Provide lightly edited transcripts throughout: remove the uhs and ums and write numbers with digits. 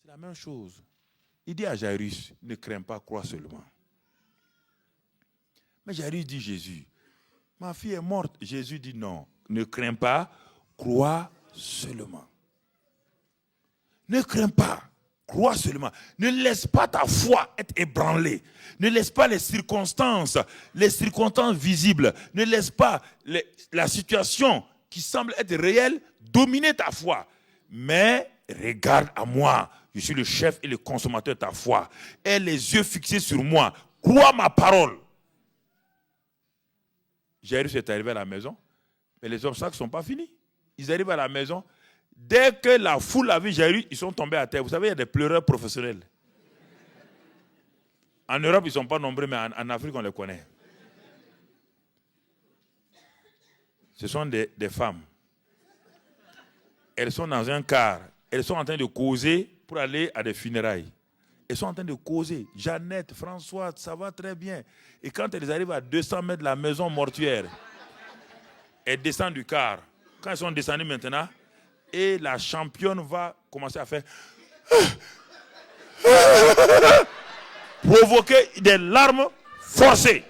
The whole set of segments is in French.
la même chose. Il dit à Jairus, ne crains pas, crois seulement. Mais Jairus dit Jésus, ma fille est morte. Jésus dit non, ne crains pas, crois seulement. Ne crains pas, crois seulement. Ne laisse pas ta foi être ébranlée. Ne laisse pas les circonstances visibles. Ne laisse pas la situation qui semble être réelle dominer ta foi. Mais regarde à moi. Je suis le chef et le consommateur de ta foi. Aie les yeux fixés sur moi. Crois ma parole. Jairus est arrivé à la maison, mais les obstacles ne sont pas finis. Ils arrivent à la maison. Dès que la foule a vu Jairus, ils sont tombés à terre. Vous savez, il y a des pleureurs professionnels. En Europe, ils ne sont pas nombreux, mais en Afrique, on les connaît. Ce sont des femmes. Elles sont dans un car. Elles sont en train de causer pour aller à des funérailles. Elles sont en train de causer. Jeannette, Françoise, ça va très bien. Et quand elles arrivent à 200 mètres de la maison mortuaire, elles descendent du car. Quand elles sont descendues maintenant, et la championne va commencer à faire provoquer des larmes forcées.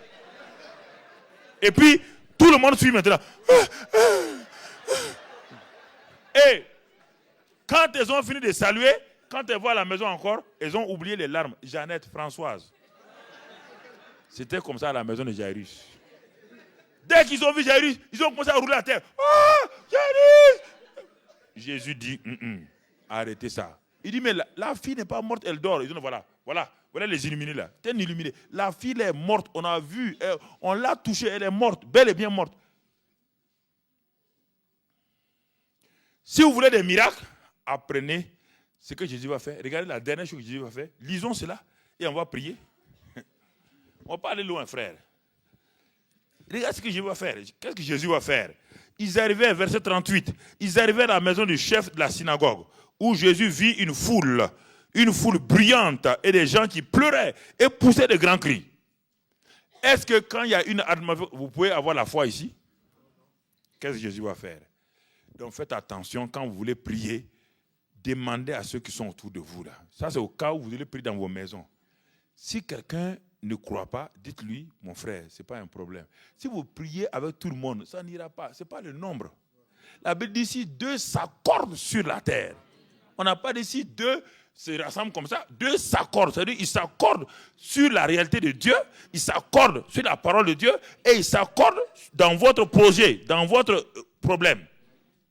Et puis, tout le monde suit maintenant. Et quand elles ont fini de saluer, quand elles voient la maison encore, elles ont oublié les larmes. Jeannette, Françoise. C'était comme ça à la maison de Jairus. Dès qu'ils ont vu Jairus, ils ont commencé à rouler à terre. Oh, Jairus! Jésus dit, arrêtez ça. Il dit, mais la fille n'est pas morte, elle dort. Ils disent, voilà les illuminés là. T'es un illuminé. La fille elle est morte, on a vu, on l'a touchée, elle est morte, bel et bien morte. Si vous voulez des miracles, apprenez ce que Jésus va faire. Regardez la dernière chose que Jésus va faire. Lisons cela et on va prier. On ne va pas aller loin, frère. Regarde ce que Jésus va faire. Qu'est-ce que Jésus va faire? Ils arrivaient, verset 38, ils arrivaient à la maison du chef de la synagogue, où Jésus vit une foule bruyante et des gens qui pleuraient et poussaient de grands cris. Est-ce que quand il y a une atmosphère, vous pouvez avoir la foi ici? Qu'est-ce que Jésus va faire? Donc faites attention, quand vous voulez prier, demandez à ceux qui sont autour de vous là. Ça c'est au cas où vous allez prier dans vos maisons. Si quelqu'un ne croit pas, dites-lui, mon frère, ce n'est pas un problème. Si vous priez avec tout le monde, ça n'ira pas. Ce n'est pas le nombre. La Bible dit ici, 2 s'accordent sur la terre. On n'a pas dit ici 2 se rassemblent comme ça. 2 s'accordent. C'est-à-dire ils s'accordent sur la réalité de Dieu, ils s'accordent sur la parole de Dieu et ils s'accordent dans votre projet, dans votre problème.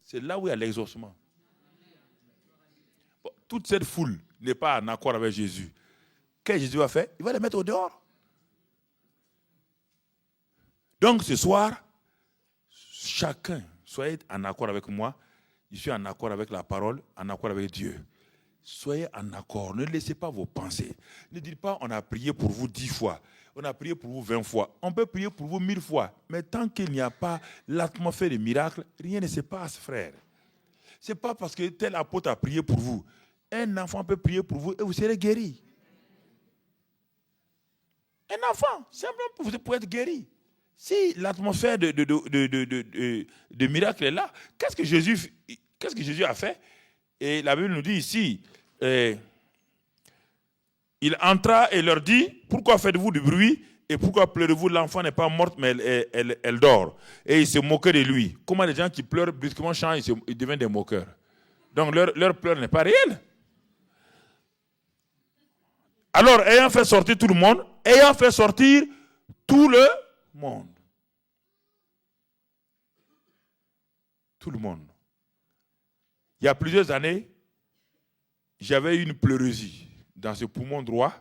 C'est là où il y a l'exaucement. Bon, toute cette foule n'est pas en accord avec Jésus. Qu'est-ce que Jésus va faire? Il va les mettre au dehors. Donc ce soir, chacun, soyez en accord avec moi. Je suis en accord avec la parole, en accord avec Dieu. Soyez en accord. Ne laissez pas vos pensées. Ne dites pas on a prié pour vous 10 fois. On a prié pour vous 20 fois. On peut prier pour vous 1000 fois. Mais tant qu'il n'y a pas l'atmosphère de miracle, rien ne se passe, frère. Ce n'est pas parce que tel apôtre a prié pour vous. Un enfant peut prier pour vous et vous serez guéri. Un enfant, simplement vous pouvez être guéri. Si l'atmosphère de miracle est là, qu'est-ce que Jésus a fait? Et la Bible nous dit ici, il entra et leur dit, pourquoi faites-vous du bruit et pourquoi pleurez-vous? L'enfant n'est pas morte, mais elle dort. Et il se moquait de lui. Comment les gens qui pleurent brusquement changent, ils deviennent des moqueurs. Donc leur pleur n'est pas réelle. Alors, ayant fait sortir tout le monde, ayant fait sortir tout le monde. Tout le monde. Il y a plusieurs années, j'avais une pleurésie dans ce poumon droit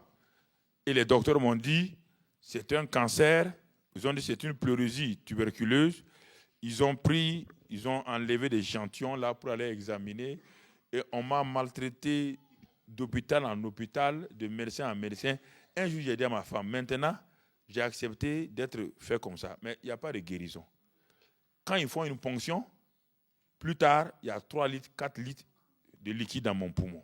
et les docteurs m'ont dit c'est un cancer. Ils ont dit c'est une pleurésie tuberculeuse. Ils ont enlevé des échantillons là pour aller examiner et on m'a maltraité d'hôpital en hôpital, de médecin en médecin. Un jour, j'ai dit à ma femme, maintenant, j'ai accepté d'être fait comme ça. Mais il n'y a pas de guérison. Quand ils font une ponction, plus tard, il y a 3 litres, 4 litres de liquide dans mon poumon.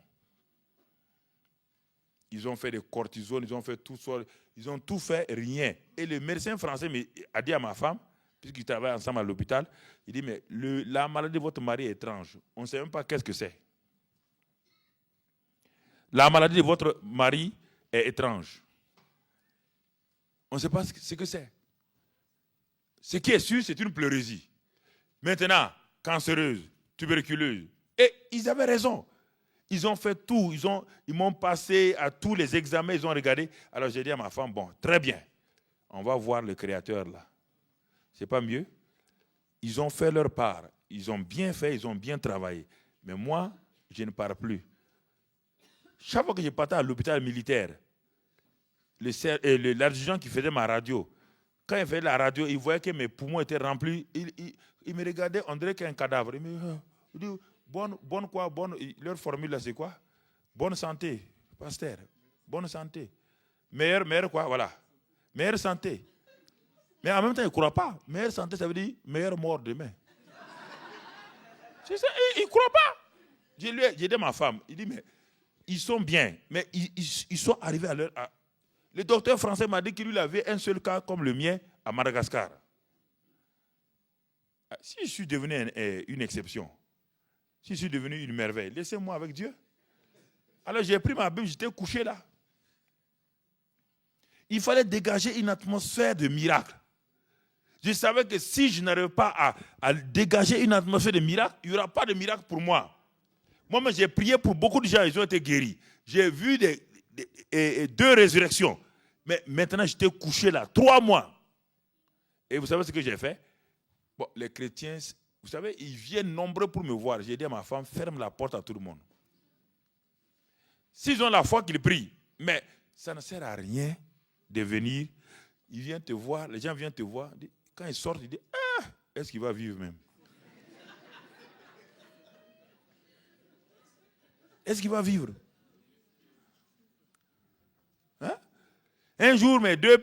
Ils ont fait des cortisone, ils ont fait tout ça, ils ont tout fait, rien. Et le médecin français a dit à ma femme, puisqu'ils travaillent ensemble à l'hôpital, il dit, mais la maladie de votre mari est étrange. On ne sait même pas qu'est-ce que c'est. La maladie de votre mari est étrange. On ne sait pas ce que c'est. Ce qui est sûr, c'est une pleurésie. Maintenant, cancéreuse, tuberculeuse. Et ils avaient raison. Ils ont fait tout. Ils m'ont passé à tous les examens, ils ont regardé. Alors j'ai dit à ma femme, bon, très bien. On va voir le Créateur là. C'est pas mieux? Ils ont fait leur part. Ils ont bien fait, ils ont bien travaillé. Mais moi, je ne pars plus. Chaque fois que je partais à l'hôpital militaire, l'adjudant qui faisait ma radio, quand il faisait la radio, il voyait que mes poumons étaient remplis. Il me regardait, on dirait qu'un cadavre. Il me dit, bonne quoi, bonne, leur formule là, c'est quoi? Bonne santé, pasteur. Bonne santé. Meilleure quoi, voilà. Meilleure santé. Mais en même temps, il ne croit pas. Meilleure santé, ça veut dire meilleure mort demain. C'est ça, il ne croit pas. J'ai dit à ma femme, il dit, mais ils sont bien, mais ils sont arrivés à leur... Le docteur français m'a dit qu'il lui avait un seul cas comme le mien à Madagascar. Si je suis devenu une exception, si je suis devenu une merveille, laissez-moi avec Dieu. Alors j'ai pris ma Bible, j'étais couché là. Il fallait dégager une atmosphère de miracle. Je savais que si je n'arrive pas à dégager une atmosphère de miracle, il n'y aura pas de miracle pour moi. Moi, j'ai prié pour beaucoup de gens, ils ont été guéris. J'ai vu 2 résurrections. Mais maintenant, j'étais couché là, 3 mois. Et vous savez ce que j'ai fait? Bon, les chrétiens, vous savez, ils viennent nombreux pour me voir. J'ai dit à ma femme, ferme la porte à tout le monde. S'ils ont la foi qu'ils prient, mais ça ne sert à rien de venir. Ils viennent te voir, les gens viennent te voir. Quand ils sortent, ils disent, ah, est-ce qu'il va vivre même? Est-ce qu'il va vivre? Hein? Un jour, mes deux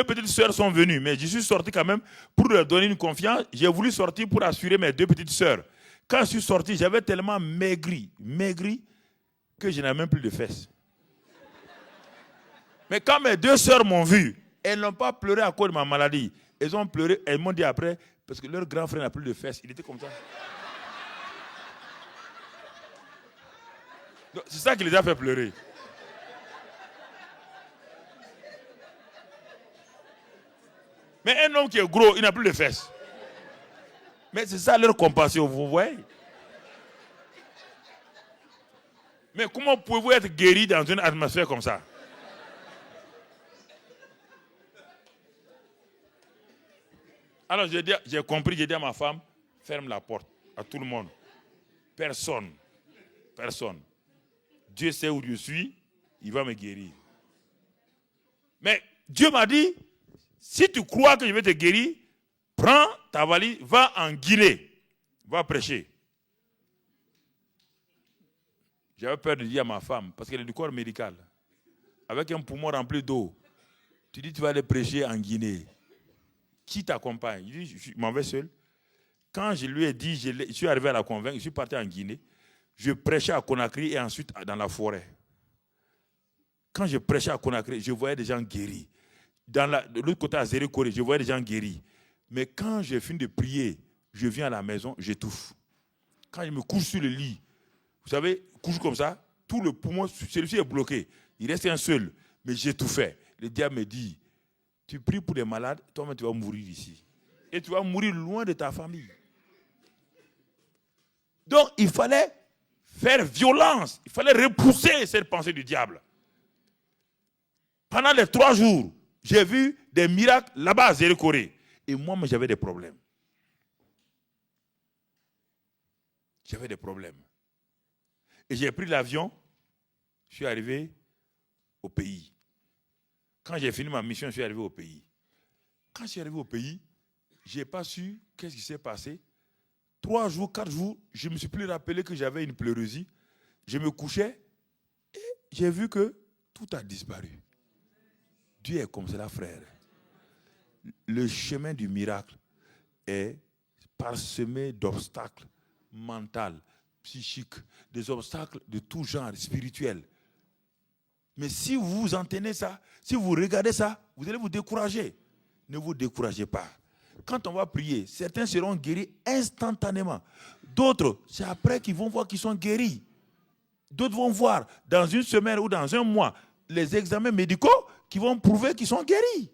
petites sœurs sont venues, mais je suis sorti quand même pour leur donner une confiance. J'ai voulu sortir pour assurer mes 2 petites sœurs. Quand je suis sorti, j'avais tellement maigri, que je n'avais même plus de fesses. Mais quand mes 2 sœurs m'ont vu, elles n'ont pas pleuré à cause de ma maladie. Elles ont pleuré, elles m'ont dit après, parce que leur grand frère n'a plus de fesses. Il était comme ça. C'est ça qui les a fait pleurer. Mais un homme qui est gros, il n'a plus de fesses. Mais c'est ça leur compassion, vous voyez? Mais comment pouvez-vous être guéri dans une atmosphère comme ça? Alors j'ai compris, j'ai dit à ma femme, ferme la porte à tout le monde. Personne. Dieu sait où je suis, il va me guérir. Mais Dieu m'a dit, si tu crois que je vais te guérir, prends ta valise, va en Guinée, va prêcher. J'avais peur de dire à ma femme, parce qu'elle est du corps médical, avec un poumon rempli d'eau. Tu dis, tu vas aller prêcher en Guinée. Qui t'accompagne? Il dit, je m'en vais seul. Quand je lui ai dit, je suis arrivé à la convaincre, je suis parti en Guinée. Je prêchais à Conakry et ensuite dans la forêt. Quand je prêchais à Conakry, je voyais des gens guéris. De l'autre côté, à Zéry-Koré, je voyais des gens guéris. Mais quand j'ai fini de prier, je viens à la maison, j'étouffe. Quand je me couche sur le lit, vous savez, couche comme ça, tout le poumon, celui-ci est bloqué. Il reste un seul, mais j'étouffais. Le diable me dit, tu pries pour les malades, toi-même tu vas mourir ici. Et tu vas mourir loin de ta famille. Donc il fallait faire violence, il fallait repousser cette pensée du diable. Pendant les 3 jours, j'ai vu des miracles là-bas à Zéry-Koré. Et moi, j'avais des problèmes. Et j'ai pris l'avion, je suis arrivé au pays. Quand j'ai fini ma mission, je suis arrivé au pays. Quand je suis arrivé au pays, je n'ai pas su qu'est-ce qui s'est passé. 3 jours, 4 jours, je ne me suis plus rappelé que j'avais une pleurésie. Je me couchais et j'ai vu que tout a disparu. Dieu est comme cela, frère. Le chemin du miracle est parsemé d'obstacles mentaux, psychiques, des obstacles de tout genre, spirituels. Mais si vous entendez ça, si vous regardez ça, vous allez vous décourager. Ne vous découragez pas. Quand on va prier, certains seront guéris instantanément. D'autres, c'est après qu'ils vont voir qu'ils sont guéris. D'autres vont voir dans une semaine ou dans un mois les examens médicaux qui vont prouver qu'ils sont guéris.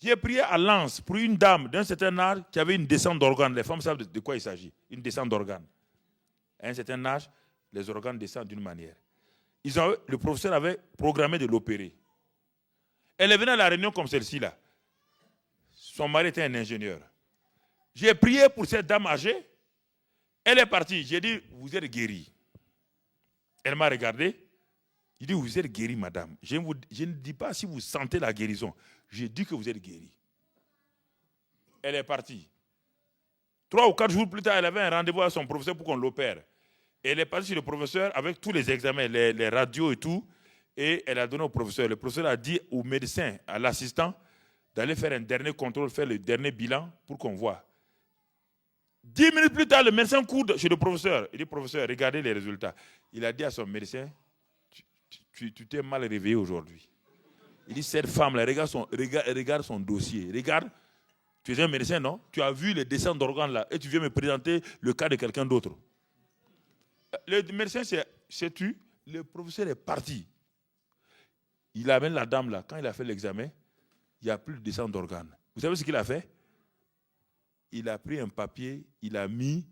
J'ai prié à Lens pour une dame d'un certain âge qui avait une descente d'organes. Les femmes savent de quoi il s'agit. Une descente d'organes. À un certain âge, les organes descendent d'une manière. Le professeur avait programmé de l'opérer. Elle est venue à la réunion comme celle-ci là. Son mari était un ingénieur. J'ai prié pour cette dame âgée. Elle est partie. J'ai dit, vous êtes guérie. Elle m'a regardé. Il dit, vous êtes guérie, madame. Je ne dis pas si vous sentez la guérison. Je dis que vous êtes guérie. Elle est partie. 3 ou 4 jours plus tard, elle avait un rendez-vous avec son professeur pour qu'on l'opère. Elle est partie chez le professeur avec tous les examens, les radios et tout. Et elle a donné au professeur. Le professeur a dit au médecin, à l'assistant, d'aller faire un dernier contrôle, faire le dernier bilan pour qu'on voit. 10 minutes plus tard, le médecin court chez le professeur. Il dit, professeur, regardez les résultats. Il a dit à son médecin, tu t'es mal réveillé aujourd'hui. Il dit, cette femme-là, regarde son dossier. Regarde, tu es un médecin, non? Tu as vu les descentes d'organes là et tu viens me présenter le cas de quelqu'un d'autre. Le médecin s'est tu, le professeur est parti. Il amène la dame là. Quand il a fait l'examen, il n'y a plus de descente d'organes. Vous savez ce qu'il a fait? Il a pris un papier, il a mis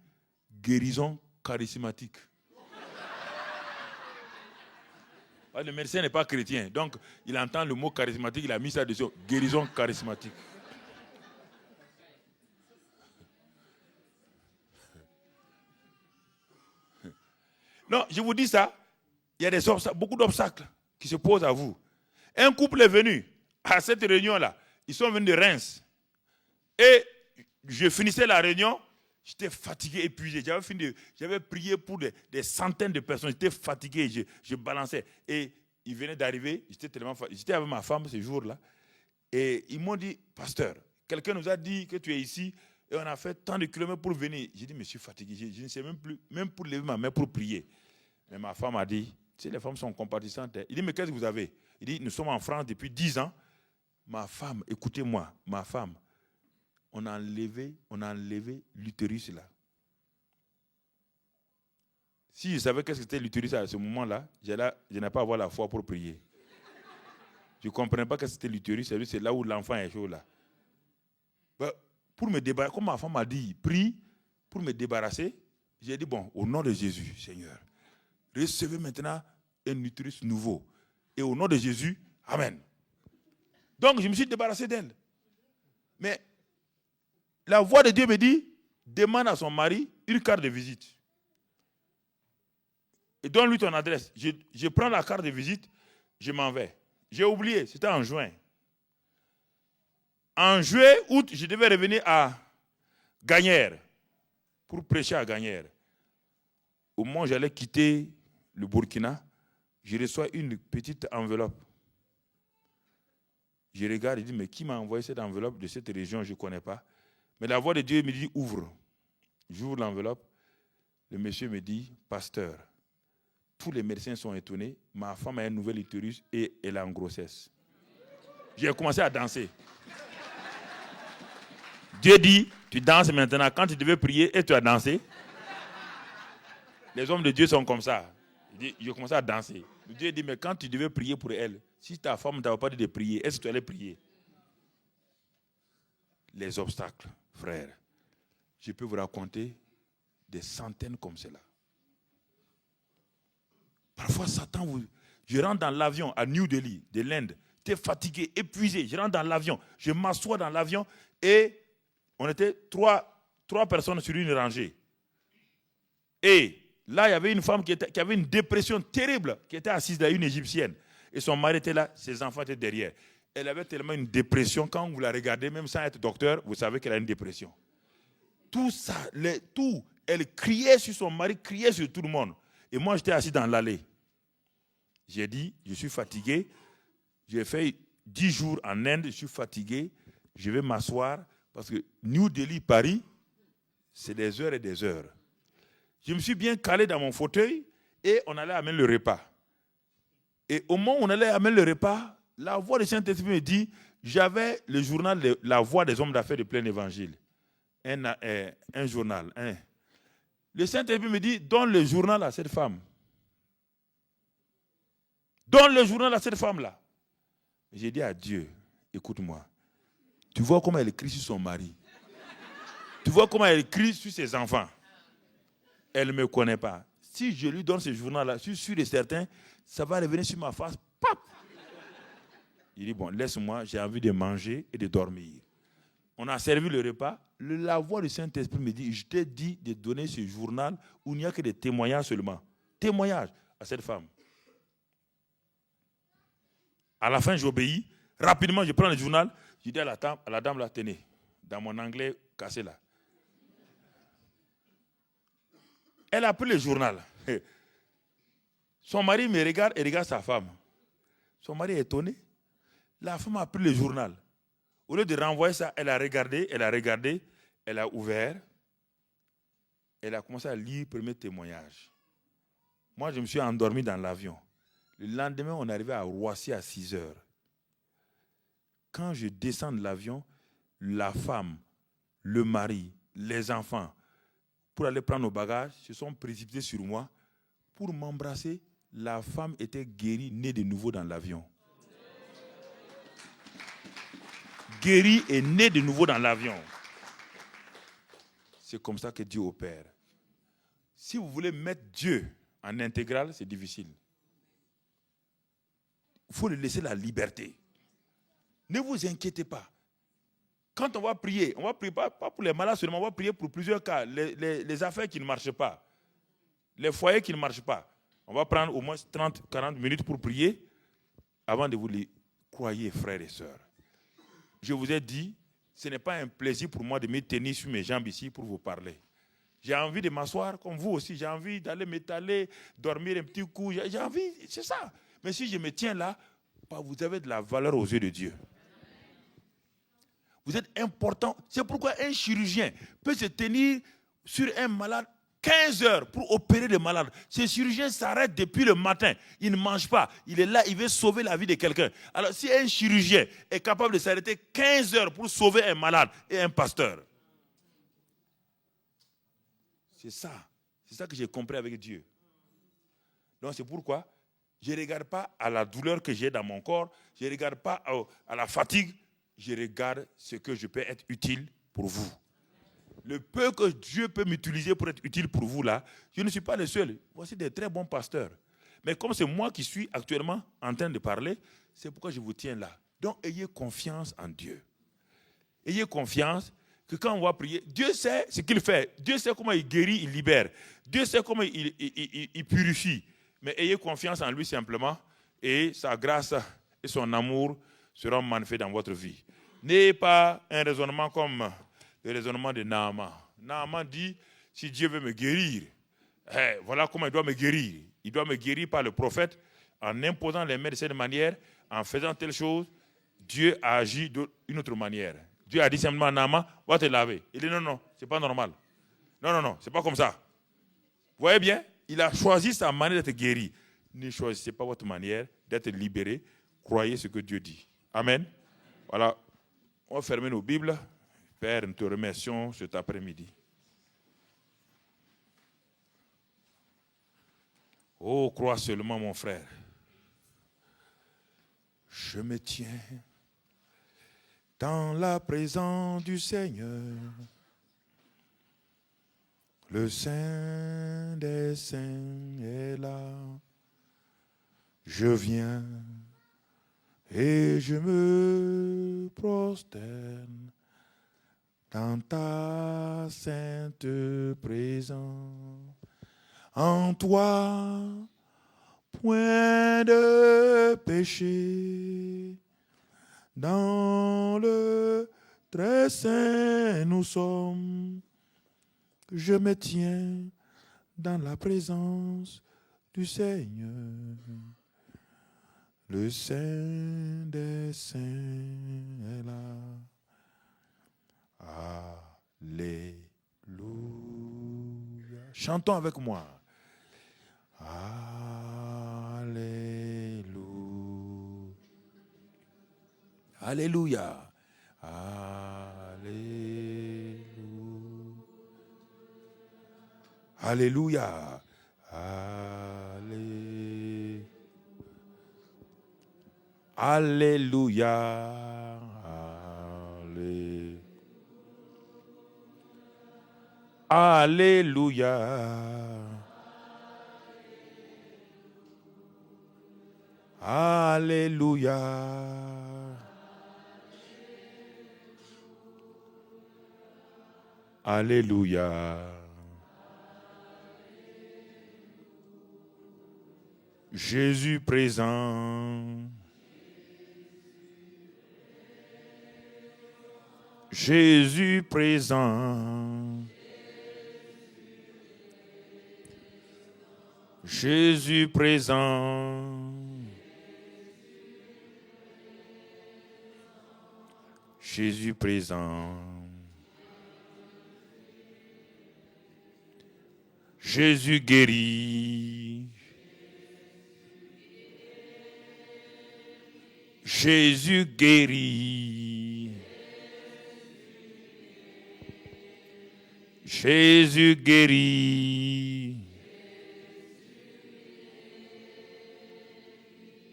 guérison charismatique. Le médecin n'est pas chrétien, donc il entend le mot charismatique, il a mis ça dessus, guérison charismatique. Non, je vous dis ça, il y a beaucoup d'obstacles qui se posent à vous. Un couple est venu à cette réunion-là, ils sont venus de Reims. Et je finissais la réunion, j'étais fatigué, épuisé. J'avais prié pour des centaines de personnes, j'étais fatigué, je balançais. Et ils venaient d'arriver, j'étais avec ma femme ce jour-là. Et ils m'ont dit, pasteur, quelqu'un nous a dit que tu es ici et on a fait tant de kilomètres pour venir. J'ai dit, mais je suis fatigué, je ne sais même plus, même pour lever ma main pour prier. Mais ma femme a dit, tu sais, les femmes sont compatissantes. Il dit, mais qu'est-ce que vous avez? Il dit, nous sommes en France depuis 10 ans. Ma femme, écoutez-moi, ma femme, on a enlevé l'utérus là. Si je savais qu'est-ce que c'était l'utérus à ce moment-là, je n'allais pas avoir la foi pour prier. Je ne comprenais pas qu'est-ce que c'était l'utérus, c'est là où l'enfant est chaud là. Pour me débarrasser, comme ma femme m'a dit, prie pour me débarrasser, j'ai dit, bon, au nom de Jésus, Seigneur, recevez maintenant un utérus nouveau. Et au nom de Jésus, amen. Donc, je me suis débarrassé d'elle. Mais la voix de Dieu me dit, demande à son mari une carte de visite. Et donne-lui ton adresse. Je prends la carte de visite, je m'en vais. J'ai oublié, c'était en juin. En juillet, août, je devais revenir à Gagnères pour prêcher à Gagnères. Au moment où j'allais quitter le Burkina, je reçois une petite enveloppe. Je regarde et dis, mais qui m'a envoyé cette enveloppe de cette région, je ne connais pas. Mais la voix de Dieu me dit, ouvre. J'ouvre l'enveloppe. Le monsieur me dit, pasteur, tous les médecins sont étonnés. Ma femme a un nouvel utérus et elle est en grossesse. J'ai commencé à danser. Dieu dit, tu danses maintenant. Quand tu devais prier et tu as dansé, les hommes de Dieu sont comme ça. J'ai commencé à danser. Dieu dit, mais quand tu devais prier pour elle, si ta femme ne t'avait pas dit de prier, est-ce que tu allais prier? Les obstacles, frères. Je peux vous raconter des centaines comme cela. Parfois, Satan, je rentre dans l'avion à New Delhi, de l'Inde. Tu es fatigué, épuisé. Je rentre dans l'avion. Je m'assois dans l'avion et on était trois personnes sur une rangée. Et là, il y avait une femme qui avait une dépression terrible, qui était assise là, une égyptienne. Et son mari était là, ses enfants étaient derrière. Elle avait tellement une dépression, quand vous la regardez, même sans être docteur, vous savez qu'elle a une dépression. Tout ça, elle criait sur son mari, criait sur tout le monde. Et moi, j'étais assis dans l'allée. J'ai dit, je suis fatigué. J'ai fait 10 jours en Inde, je suis fatigué. Je vais m'asseoir parce que New Delhi, Paris, c'est des heures et des heures. Je me suis bien calé dans mon fauteuil et on allait amener le repas. Et au moment où on allait amener le repas, la voix du Saint-Esprit me dit, j'avais le journal La Voix des hommes d'affaires de plein évangile. Un journal. Le Saint-Esprit me dit, donne le journal à cette femme. Donne le journal à cette femme-là. J'ai dit à Dieu, écoute-moi, tu vois comment elle écrit sur son mari. Tu vois comment elle écrit sur ses enfants. Elle ne me connaît pas. Si je lui donne ce journal-là, je suis sûr et certain, ça va revenir sur ma face. Pap! Il dit, bon, laisse-moi, j'ai envie de manger et de dormir. On a servi le repas. La voix du Saint-Esprit me dit, je t'ai dit de donner ce journal où il n'y a que des témoignages seulement. Témoignages à cette femme. À la fin, j'obéis. Rapidement, je prends le journal. Je dis à la dame, là, tenez, dans mon anglais cassé là. Elle a pris le journal. Son mari me regarde et regarde sa femme. Son mari est étonné. La femme a pris le journal. Au lieu de renvoyer ça, elle a regardé, elle a ouvert. Elle a commencé à lire le premier témoignage. Moi, je me suis endormi dans l'avion. Le lendemain, on est arrivé à Roissy à 6 heures. Quand je descends de l'avion, la femme, le mari, les enfants, pour aller prendre nos bagages, se sont précipités sur moi. Pour m'embrasser, la femme était guérie, née de nouveau dans l'avion. Guérie et née de nouveau dans l'avion. C'est comme ça que Dieu opère. Si vous voulez mettre Dieu en intégral, c'est difficile. Il faut lui laisser la liberté. Ne vous inquiétez pas. Quand on va prier pas pour les malades seulement, on va prier pour plusieurs cas. Les affaires qui ne marchent pas, les foyers qui ne marchent pas. On va prendre au moins 30-40 minutes pour prier avant de vous les croire, frères et sœurs. Je vous ai dit, ce n'est pas un plaisir pour moi de me tenir sur mes jambes ici pour vous parler. J'ai envie de m'asseoir comme vous aussi. J'ai envie d'aller m'étaler, dormir un petit coup. J'ai envie, c'est ça. Mais si je me tiens là, vous avez de la valeur aux yeux de Dieu. Vous êtes important. C'est pourquoi un chirurgien peut se tenir sur un malade 15 heures pour opérer le malade. Ce chirurgien s'arrête depuis le matin. Il ne mange pas. Il est là, il veut sauver la vie de quelqu'un. Alors si un chirurgien est capable de s'arrêter 15 heures pour sauver un malade et un pasteur, c'est ça que j'ai compris avec Dieu. Donc c'est pourquoi je ne regarde pas à la douleur que j'ai dans mon corps, je ne regarde pas à la fatigue, je regarde ce que je peux être utile pour vous. Le peu que Dieu peut m'utiliser pour être utile pour vous là, je ne suis pas le seul. Voici des très bons pasteurs. Mais comme c'est moi qui suis actuellement en train de parler, c'est pourquoi je vous tiens là. Donc ayez confiance en Dieu. Ayez confiance que quand on va prier, Dieu sait ce qu'il fait. Dieu sait comment il guérit, il libère. Dieu sait comment il purifie. Mais ayez confiance en lui simplement et sa grâce et son amour seront manifestés dans votre vie. N'ayez pas un raisonnement comme le raisonnement de Naaman. Naaman dit, si Dieu veut me guérir, voilà comment il doit me guérir. Il doit me guérir par le prophète en imposant les mains de cette manière, en faisant telle chose. Dieu a agi d'une autre manière. Dieu a dit simplement à Naaman, va te laver. Il dit non, c'est pas normal. Non, c'est pas comme ça. Vous voyez bien, il a choisi sa manière d'être guéri. Ne choisissez pas votre manière d'être libéré. Croyez ce que Dieu dit. Amen. Voilà, on va fermer nos Bibles. Père, nous te remercions cet après-midi. Oh, crois seulement, mon frère. Je me tiens dans la présence du Seigneur, le Saint des Saints est là. Je viens et je me prosterne dans ta sainte présence. En toi, point de péché. Dans le très saint nous sommes. Je me tiens dans la présence du Seigneur. Le Saint des Saints est là. Alléluia. Chantons avec moi. Alléluia. Alléluia. Alléluia. Alléluia. Allé- Alléluia. Allé- Alléluia. Alléluia. Alléluia. Jésus présent. Jésus présent. Jésus présent. Jésus présent. Jésus guérit. Jésus guérit. Jésus guérit.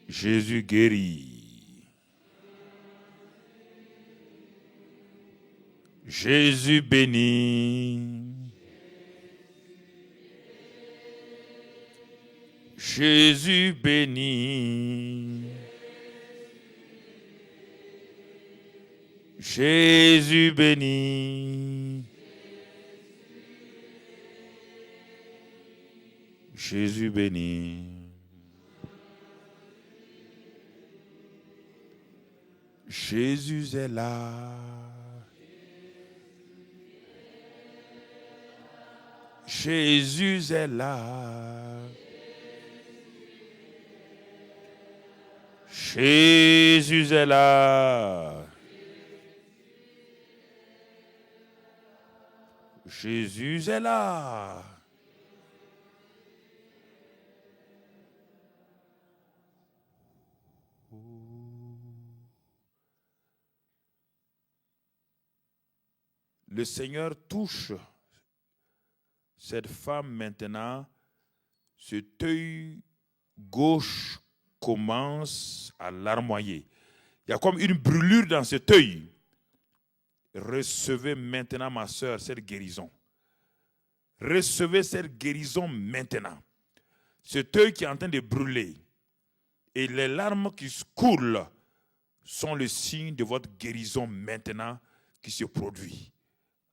Jésus guérit. Jésus bénit. Jésus bénit. Jésus bénit. Jésus bénit. Jésus est là. Jésus est là. Jésus est là. Jésus est là. Le Seigneur touche cette femme maintenant. Cet œil gauche commence à larmoyer. Il y a comme une brûlure dans cet œil. Recevez maintenant, ma soeur, cette guérison. Recevez cette guérison maintenant. Cet œil qui est en train de brûler et les larmes qui coulent sont le signe de votre guérison maintenant qui se produit.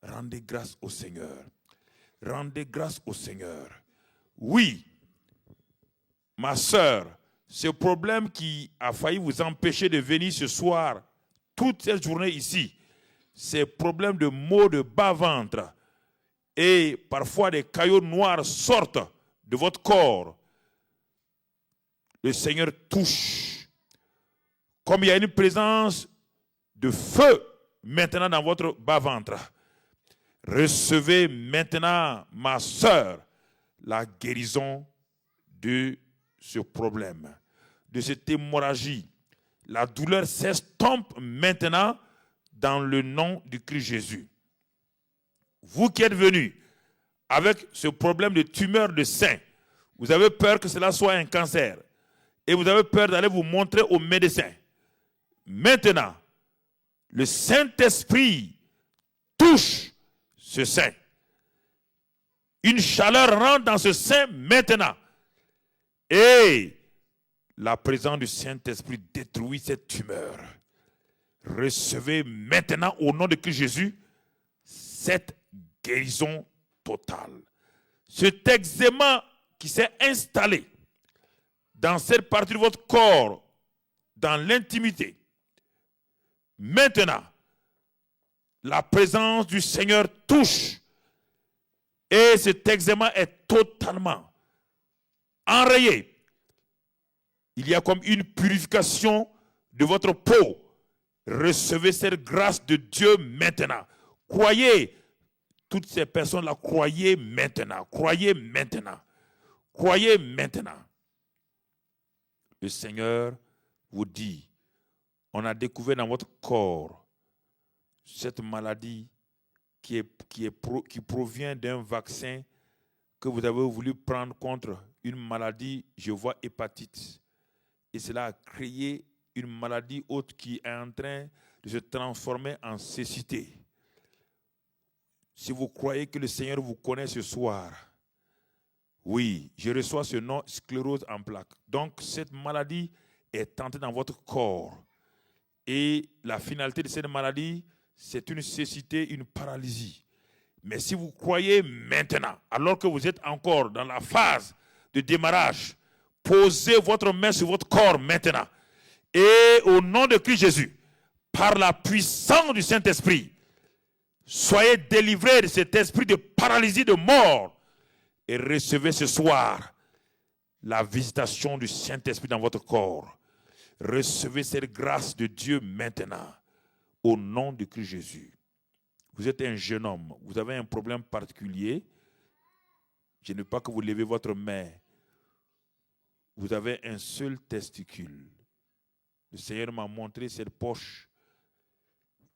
Rendez grâce au Seigneur. Rendez grâce au Seigneur. Oui, ma soeur, ce problème qui a failli vous empêcher de venir ce soir, toute cette journée ici, ces problèmes de maux de bas-ventre et parfois des caillots noirs sortent de votre corps. Le Seigneur touche. Comme il y a une présence de feu maintenant dans votre bas-ventre, recevez maintenant, ma soeur, la guérison de ce problème, de cette hémorragie. La douleur s'estompe maintenant dans le nom du Christ Jésus. Vous qui êtes venus avec ce problème de tumeur de sein, vous avez peur que cela soit un cancer et vous avez peur d'aller vous montrer au médecin. Maintenant, le Saint-Esprit touche ce sein. Une chaleur rentre dans ce sein maintenant. Et la présence du Saint-Esprit détruit cette tumeur. Recevez maintenant au nom de Christ Jésus cette guérison totale. Cet eczéma qui s'est installé dans cette partie de votre corps, dans l'intimité, maintenant, la présence du Seigneur touche et cet eczéma est totalement enrayé. Il y a comme une purification de votre peau. Recevez cette grâce de Dieu maintenant. Croyez, toutes ces personnes-là, croyez maintenant. Croyez maintenant. Croyez maintenant. Le Seigneur vous dit, on a découvert dans votre corps cette maladie qui provient d'un vaccin que vous avez voulu prendre contre une maladie, je vois hépatite. Et cela a créé une maladie autre qui est en train de se transformer en cécité. Si vous croyez que le Seigneur vous connaît ce soir, oui, je reçois ce nom, sclérose en plaques. Donc, cette maladie est entrée dans votre corps. Et la finalité de cette maladie, c'est une cécité, une paralysie. Mais si vous croyez maintenant, alors que vous êtes encore dans la phase de démarrage, posez votre main sur votre corps maintenant. Et au nom de Christ Jésus, par la puissance du Saint-Esprit, soyez délivrés de cet esprit de paralysie, de mort. Et recevez ce soir la visitation du Saint-Esprit dans votre corps. Recevez cette grâce de Dieu maintenant, au nom de Christ Jésus. Vous êtes un jeune homme, vous avez un problème particulier. Je ne veux pas que vous levez votre main. Vous avez un seul testicule. Le Seigneur m'a montré cette poche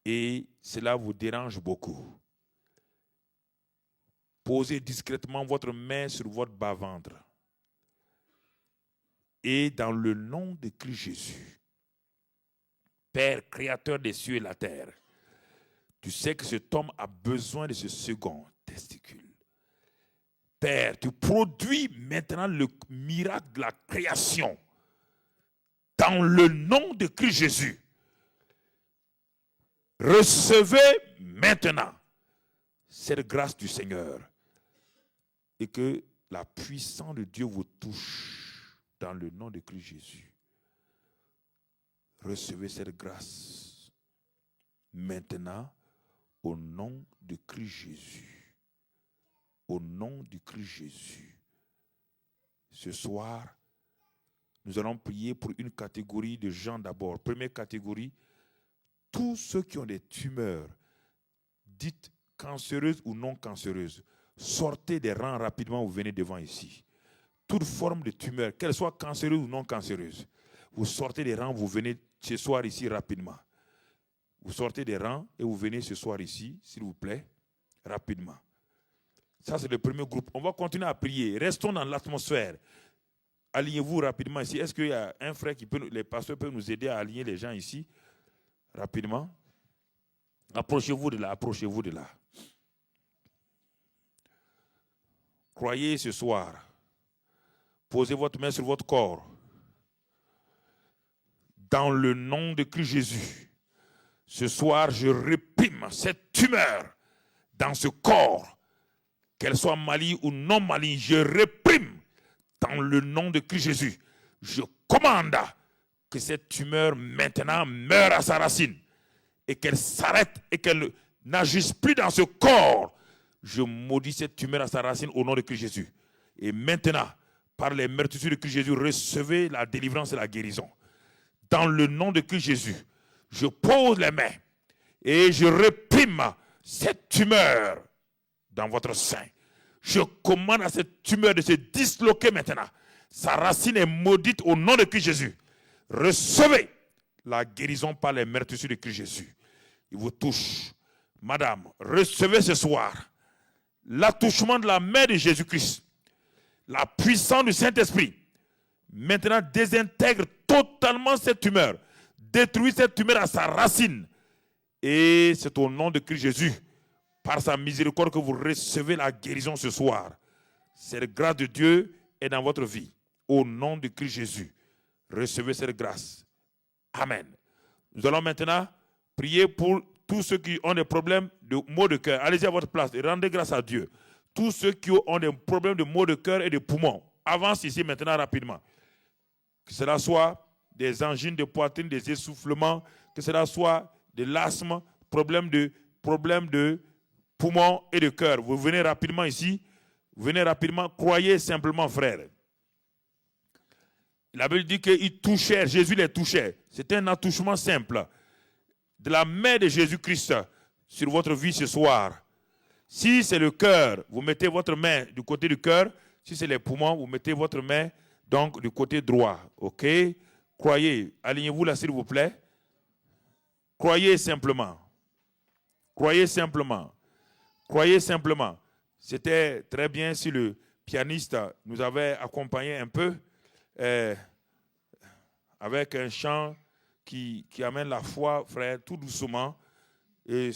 et cela vous dérange beaucoup. Posez discrètement votre main sur votre bas-ventre. Et dans le nom de Christ Jésus, Père créateur des cieux et de la terre, tu sais que cet homme a besoin de ce second testicule. Père, tu produis maintenant le miracle de la création. Dans le nom de Christ Jésus, recevez maintenant cette grâce du Seigneur et que la puissance de Dieu vous touche dans le nom de Christ Jésus. Recevez cette grâce maintenant au nom de Christ Jésus. Au nom du Christ Jésus. Ce soir, nous allons prier pour une catégorie de gens d'abord. Première catégorie, tous ceux qui ont des tumeurs, dites cancéreuses ou non cancéreuses, sortez des rangs rapidement, vous venez devant ici. Toute forme de tumeur, qu'elle soit cancéreuse ou non cancéreuse, vous sortez des rangs, vous venez ce soir ici rapidement. Vous sortez des rangs et vous venez ce soir ici, s'il vous plaît, rapidement. Ça, c'est le premier groupe. On va continuer à prier. Restons dans l'atmosphère. Alignez-vous rapidement ici. Est-ce qu'il y a un frère qui peut, les pasteurs peuvent nous aider à aligner les gens ici rapidement? Approchez-vous de là, approchez-vous de là. Croyez ce soir. Posez votre main sur votre corps. Dans le nom de Christ Jésus, ce soir, je réprime cette tumeur dans ce corps, qu'elle soit maligne ou non maligne, je réprime dans le nom de Christ Jésus. Je commande que cette tumeur maintenant meure à sa racine et qu'elle s'arrête et qu'elle n'agisse plus dans ce corps. Je maudis cette tumeur à sa racine au nom de Christ Jésus. Et maintenant, par les meurtrissures de Christ Jésus, recevez la délivrance et la guérison. Dans le nom de Christ Jésus, je pose les mains et je réprime cette tumeur dans votre sein. Je commande à cette tumeur de se disloquer maintenant. Sa racine est maudite au nom de Christ Jésus. Recevez la guérison par les meurtrissures de Christ Jésus. Il vous touche. Madame, recevez ce soir l'attouchement de la main de Jésus-Christ. La puissance du Saint-Esprit. Maintenant, désintègre totalement cette tumeur. Détruit cette tumeur à sa racine. Et c'est au nom de Christ Jésus, par sa miséricorde, que vous recevez la guérison ce soir. Cette grâce de Dieu est dans votre vie. Au nom de Christ Jésus, recevez cette grâce. Amen. Nous allons maintenant prier pour tous ceux qui ont des problèmes de maux de cœur. Allez-y à votre place et rendez grâce à Dieu. Tous ceux qui ont des problèmes de maux de cœur et de poumons, avance ici maintenant rapidement. Que cela soit des angines de poitrine, des essoufflements, que cela soit de l'asthme, problème de poumons et de cœur. Vous venez rapidement ici, vous venez rapidement, croyez simplement, frère. La Bible dit qu'il touchait, Jésus les touchait. C'était un attouchement simple de la main de Jésus-Christ sur votre vie ce soir. Si c'est le cœur, vous mettez votre main du côté du cœur. Si c'est les poumons, vous mettez votre main donc du côté droit. OK? Croyez. Alignez-vous là, s'il vous plaît. Croyez simplement. Croyez simplement. Croyez simplement. C'était très bien si le pianiste nous avait accompagnés un peu avec un chant qui amène la foi, frère, tout doucement. Et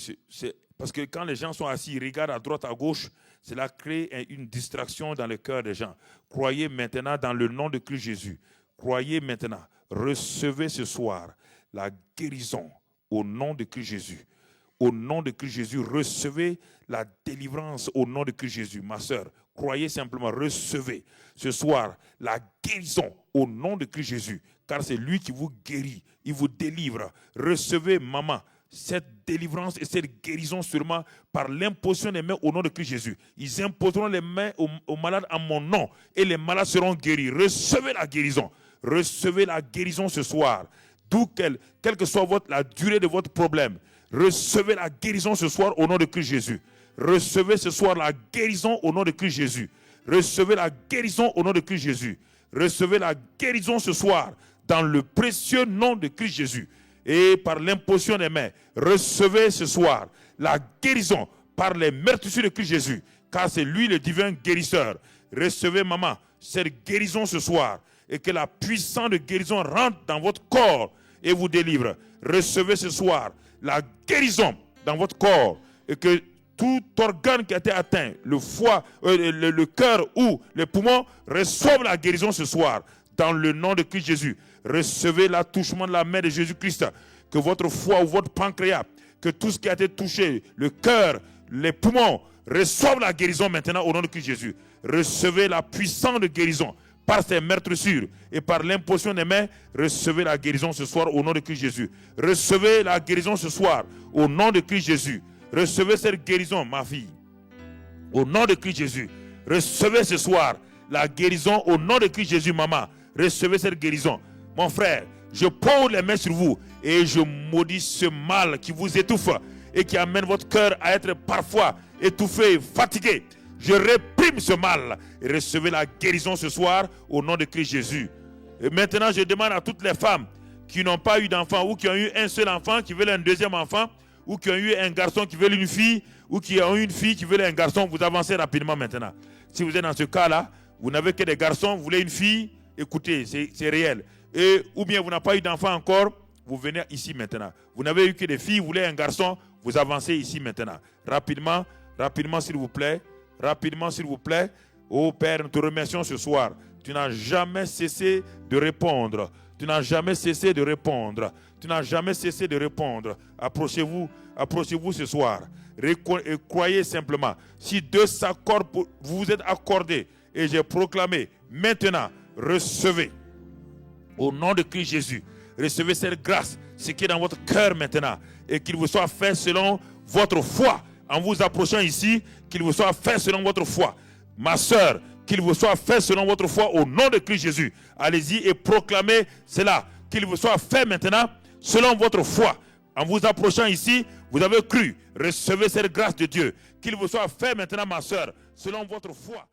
parce que quand les gens sont assis, ils regardent à droite, à gauche, cela crée une distraction dans le cœur des gens. Croyez maintenant dans le nom de Christ Jésus. Croyez maintenant. Recevez ce soir la guérison au nom de Christ Jésus. Au nom de Christ Jésus, recevez la délivrance au nom de Christ Jésus. Ma soeur, croyez simplement, recevez ce soir la guérison au nom de Christ Jésus. Car c'est lui qui vous guérit, il vous délivre. Recevez, maman, cette délivrance et cette guérison sûrement par l'imposition des mains au nom de Christ Jésus. Ils imposeront les mains aux malades en mon nom et les malades seront guéris. Recevez la guérison. Recevez la guérison ce soir. D'où quelle que soit la durée de votre problème. Recevez la guérison ce soir au nom de Christ Jésus. Recevez ce soir la guérison au nom de Christ Jésus. Recevez la guérison au nom de Christ Jésus. Recevez la guérison ce soir dans le précieux nom de Christ Jésus. Et par l'imposition des mains, recevez ce soir la guérison par les meurtrissures de Christ Jésus, car c'est lui le divin guérisseur. Recevez, maman, cette guérison ce soir, et que la puissance de guérison rentre dans votre corps et vous délivre. Recevez ce soir la guérison dans votre corps, et que tout organe qui a été atteint, le foie, le cœur ou les poumons, reçoivent la guérison ce soir, dans le nom de Christ Jésus. Recevez l'attouchement de la main de Jésus-Christ, que votre foie ou votre pancréas, que tout ce qui a été touché, le cœur, les poumons, reçoivent la guérison maintenant au nom de Christ Jésus. Recevez la puissance de guérison par ces meurtrissures et par l'imposition des mains. Recevez la guérison ce soir au nom de Christ Jésus. Recevez la guérison ce soir au nom de Christ Jésus. Recevez cette guérison, ma fille, au nom de Christ Jésus. Recevez ce soir la guérison au nom de Christ Jésus, maman. Recevez cette guérison. Mon frère, je pose les mains sur vous et je maudis ce mal qui vous étouffe et qui amène votre cœur à être parfois étouffé, fatigué. Je réprime ce mal et recevez la guérison ce soir au nom de Christ Jésus. Et maintenant, je demande à toutes les femmes qui n'ont pas eu d'enfant ou qui ont eu un seul enfant, qui veulent un deuxième enfant, ou qui ont eu un garçon qui veut une fille, ou qui ont eu une fille qui veut un garçon, vous avancez rapidement maintenant. Si vous êtes dans ce cas-là, vous n'avez que des garçons, vous voulez une fille, écoutez, c'est réel. Et, ou bien vous n'avez pas eu d'enfant encore, vous venez ici maintenant. Vous n'avez eu que des filles, vous voulez un garçon, vous avancez ici maintenant. Rapidement, rapidement s'il vous plaît. Rapidement s'il vous plaît. Oh Père, nous te remercions ce soir. Tu n'as jamais cessé de répondre. Tu n'as jamais cessé de répondre. Tu n'as jamais cessé de répondre. Approchez-vous, approchez-vous ce soir. Et croyez simplement. Si deux s'accordent, vous vous êtes accordés. Et j'ai proclamé, maintenant, recevez. Au nom de Christ Jésus, recevez cette grâce, ce qui est dans votre cœur maintenant, et qu'il vous soit fait selon votre foi. En vous approchant ici, qu'il vous soit fait selon votre foi. Ma soeur, qu'il vous soit fait selon votre foi au nom de Christ Jésus. Allez-y et proclamez cela. Qu'il vous soit fait maintenant selon votre foi. En vous approchant ici, vous avez cru. Recevez cette grâce de Dieu. Qu'il vous soit fait maintenant, ma soeur, selon votre foi.